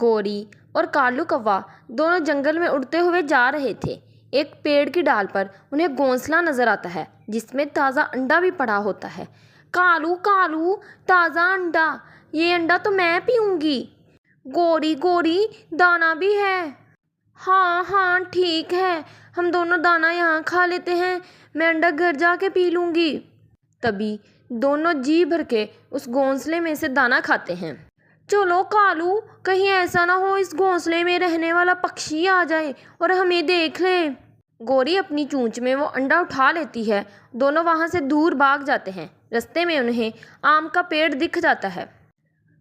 گوری اور کالو کوا دونوں جنگل میں اڑتے ہوئے جا رہے تھے۔ ایک پیڑ کی ڈال پر انہیں گھونسلہ نظر آتا ہے جس میں تازہ انڈا بھی پڑا ہوتا ہے۔ کالو کالو، تازہ انڈا، یہ انڈا تو میں پیوں گی۔ گوری گوری، دانا بھی ہے۔ ہاں ہاں ٹھیک ہے، ہم دونوں دانا یہاں کھا لیتے ہیں، میں انڈا گھر جا کے پی لوں گی۔ تبھی دونوں جی بھر کے اس گھونسلے میں سے دانا کھاتے ہیں۔ چلو کالو، کہیں ایسا نہ ہو اس گھونسلے میں رہنے والا پکشی آ جائے اور ہمیں دیکھ لے۔ گوری اپنی چونچ میں وہ انڈا اٹھا لیتی ہے۔ دونوں وہاں سے دور بھاگ جاتے ہیں۔ رستے میں انہیں آم کا پیڑ دکھ جاتا ہے۔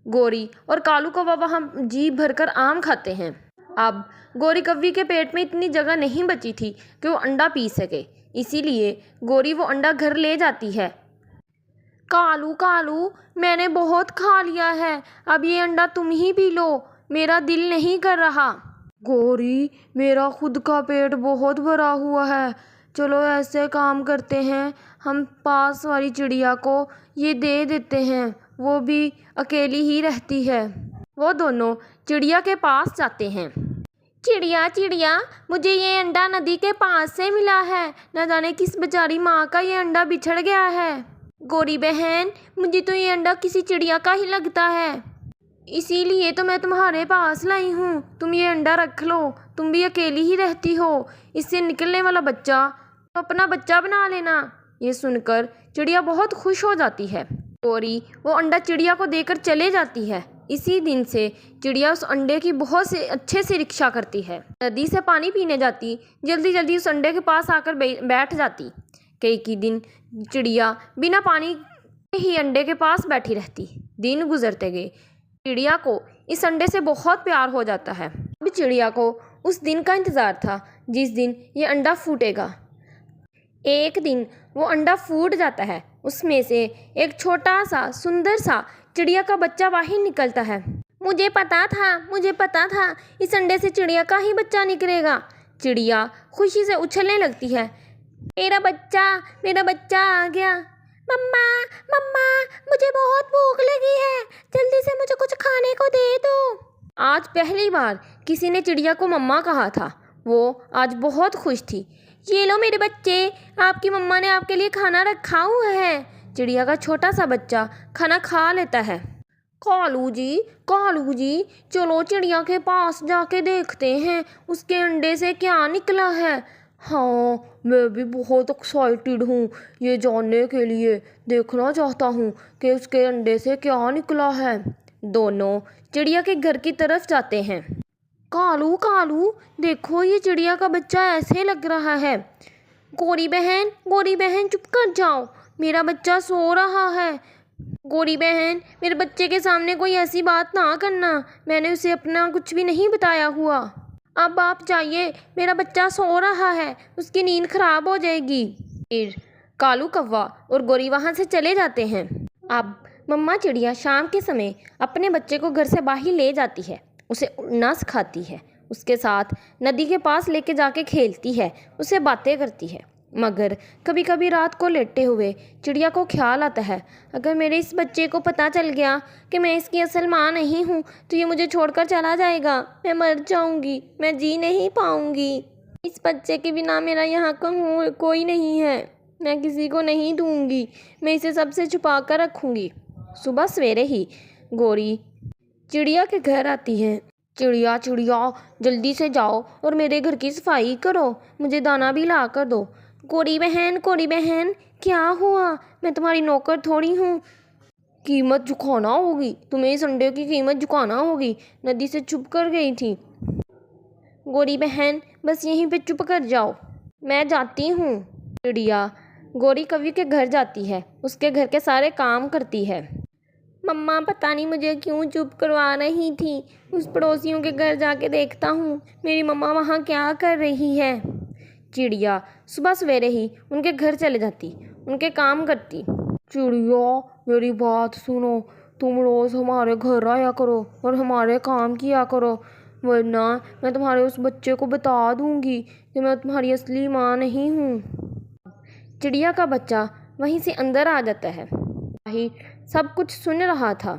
گوری اور کالو کوا وہاں جی بھر کر آم کھاتے ہیں۔ اب گوری کوی کے پیٹ میں اتنی جگہ نہیں بچی تھی کہ وہ انڈا پی سکے، اسی لیے گوری وہ انڈا گھر لے جاتی ہے۔ کالو کالو، میں نے بہت کھا لیا ہے، اب یہ انڈا تم ہی پی لو، میرا دل نہیں کر رہا۔ گوری، میرا خود کا پیٹ بہت بھرا ہوا ہے، چلو ایسے کام کرتے ہیں، ہم پاس والی چڑیا کو یہ دے دیتے ہیں، وہ بھی اکیلی ہی رہتی ہے۔ وہ دونوں چڑیا کے پاس جاتے ہیں۔ چڑیا چڑیا، مجھے یہ انڈا ندی کے پاس سے ملا ہے، نہ جانے کس بیچاری ماں کا یہ انڈا بچھڑ گیا ہے۔ گوری بہن، مجھے تو یہ انڈا کسی چڑیا کا ہی لگتا ہے، اسی لیے تو میں تمہارے پاس لائی ہوں، تم یہ انڈا رکھ لو، تم بھی اکیلی ہی رہتی ہو، اس سے نکلنے والا بچہ تو اپنا بچہ بنا لینا۔ یہ سن کر چڑیا بہت خوش ہو جاتی ہے۔ گوری وہ انڈا چڑیا کو دے کر چلے جاتی ہے۔ اسی دن سے چڑیا اس انڈے کی بہت سے اچھے سے رکشا کرتی ہے۔ ندی سے پانی پینے جاتی، جلدی جلدی اس انڈے کے پاس آ کر بیٹھ جاتی۔ کئی دن چڑیا بنا پانی کے ہی انڈے کے پاس بیٹھی رہتی۔ دن گزرتے گئے، چڑیا کو اس انڈے سے بہت پیار ہو جاتا ہے۔ اب چڑیا کو اس دن کا انتظار تھا جس دن یہ انڈا پھوٹے گا۔ ایک دن وہ انڈا پھوٹ جاتا ہے، اس میں سے ایک چھوٹا سا سندر سا چڑیا کا بچہ باہر نکلتا ہے۔ مجھے پتا تھا اس انڈے سے چڑیا کا ہی بچہ نکلے گا۔ چڑیا خوشی سے اچھلنے لگتی ہے۔ میرا بچہ آ گیا۔ مما مما، مجھے بہت بھوک لگی ہے، جلدی سے مجھے کچھ کھانے کو دے دو۔ آج پہلی بار کسی نے چڑیا کو مما کہا تھا۔ وہ آج بہت خوش تھی۔ یہ لو میرے بچے، آپ کی مما نے آپ کے لیے کھانا رکھا ہوا ہے۔ چڑیا کا چھوٹا سا بچہ کھانا کھا لیتا ہے۔ کالو جی، چلو چڑیا کے پاس جا کے دیکھتے ہیں اس کے انڈے سے کیا نکلا ہے۔ ہاں، میں بھی بہت ایکسائٹیڈ ہوں یہ جاننے کے لیے، دیکھنا چاہتا ہوں کہ اس کے انڈے سے کیا نکلا ہے۔ دونوں چڑیا کے گھر کی طرف جاتے ہیں۔ کالو، دیکھو یہ چڑیا کا بچہ ایسے لگ رہا ہے۔ گوری بہن چپ کر جاؤ، میرا بچہ سو رہا ہے۔ گوری بہن، میرے بچے کے سامنے کوئی ایسی بات نہ کرنا، میں نے اسے اپنا کچھ بھی نہیں بتایا ہوا۔ اب آپ جائیے، میرا بچہ سو رہا ہے، اس کی نیند خراب ہو جائے گی۔ پھر کالو کوا اور گوری وہاں سے چلے جاتے ہیں۔ اب مما چڑیا شام کے سمے اپنے بچے کو گھر سے باہر لے جاتی ہے، اسے اڑنا سکھاتی ہے، اس کے ساتھ ندی کے پاس لے کے جا کے کھیلتی ہے، اسے باتیں کرتی ہے۔ مگر کبھی کبھی رات کو لیٹے ہوئے چڑیا کو خیال آتا ہے، اگر میرے اس بچے کو پتہ چل گیا کہ میں اس کی اصل ماں نہیں ہوں تو یہ مجھے چھوڑ کر چلا جائے گا، میں مر جاؤں گی، میں جی نہیں پاؤں گی۔ اس بچے کے بنا میرا یہاں کوئی نہیں ہے، میں کسی کو نہیں دوں گی، میں اسے سب سے چھپا کر رکھوں گی۔ صبح سویرے ہی گوری چڑیا کے گھر آتی ہے۔ چڑیا جلدی سے جاؤ اور میرے گھر کی صفائی کرو، مجھے دانا بھی لا کر دو۔ گوری بہن، کیا ہوا؟ میں تمہاری نوکر تھوڑی ہوں، قیمت چکانا ہوگی، تمہیں اس انڈے کی قیمت چکانا ہوگی، ندی سے چھپ کر گئی تھی۔ گوری بہن بس یہیں پہ چپ کر جاؤ، میں جاتی ہوں۔ چڑیا گوری کوی کے گھر جاتی ہے، اس کے گھر کے سارے کام کرتی ہے۔ مما پتہ نہیں مجھے کیوں چپ کروا رہی تھی، اس پڑوسیوں کے گھر جا کے دیکھتا ہوں میری مما وہاں کیا کر رہی ہے۔ چڑیا صبح سویرے ہی ان کے گھر چلے جاتی، ان کے کام کرتی۔ چڑیا میری بات سنو، تم روز ہمارے گھر آیا کرو اور ہمارے کام کیا کرو، ورنہ میں تمہارے اس بچے کو بتا دوں گی کہ میں تمہاری اصلی ماں نہیں ہوں۔ چڑیا کا بچہ وہیں سے اندر آ جاتا ہے، سب کچھ سن رہا تھا۔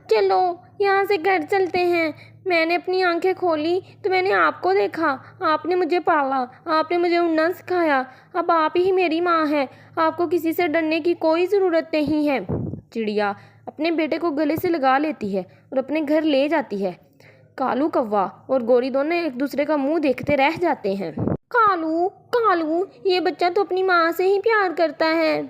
چلو یہاں سے گھر چلتے ہیں۔ میں نے اپنی آنکھیں کھولی تو میں نے آپ کو دیکھا، آپ نے مجھے پالا، آپ نے مجھے اڑنا سکھایا، اب آپ ہی میری ماں ہیں، آپ کو کسی سے ڈرنے کی کوئی ضرورت نہیں ہے۔ چڑیا اپنے بیٹے کو گلے سے لگا لیتی ہے اور اپنے گھر لے جاتی ہے۔ کالو کوا اور گوری دونوں ایک دوسرے کا منہ دیکھتے رہ جاتے ہیں۔ کالو کالو، یہ بچہ تو اپنی ماں سے ہی پیار کرتا ہے۔